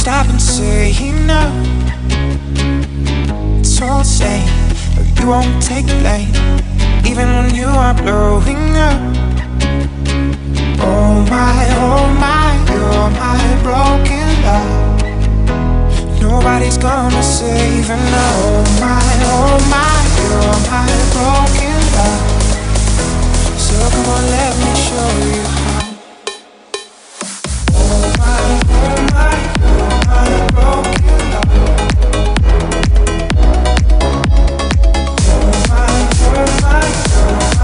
stop and say no. It's all the same, but you won't take blame, even when you are blowing up. Oh my, you're my broken love. Nobody's gonna save her now. Oh my, you're my broken love. So come on, let me show you how. Oh my, you're my broken love. Oh my, you're my broken love.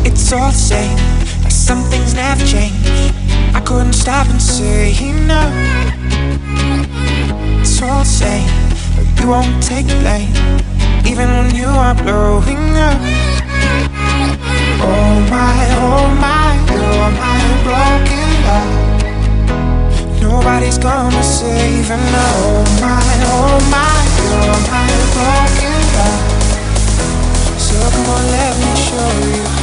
It's all the same, like some things never change. I couldn't stop and say no. It's all the same, but you won't take blame, even when you are blowing up. Oh my, you're my broken love. Nobody's gonna save her now. Oh my, you're my broken love. So come on, let me show you.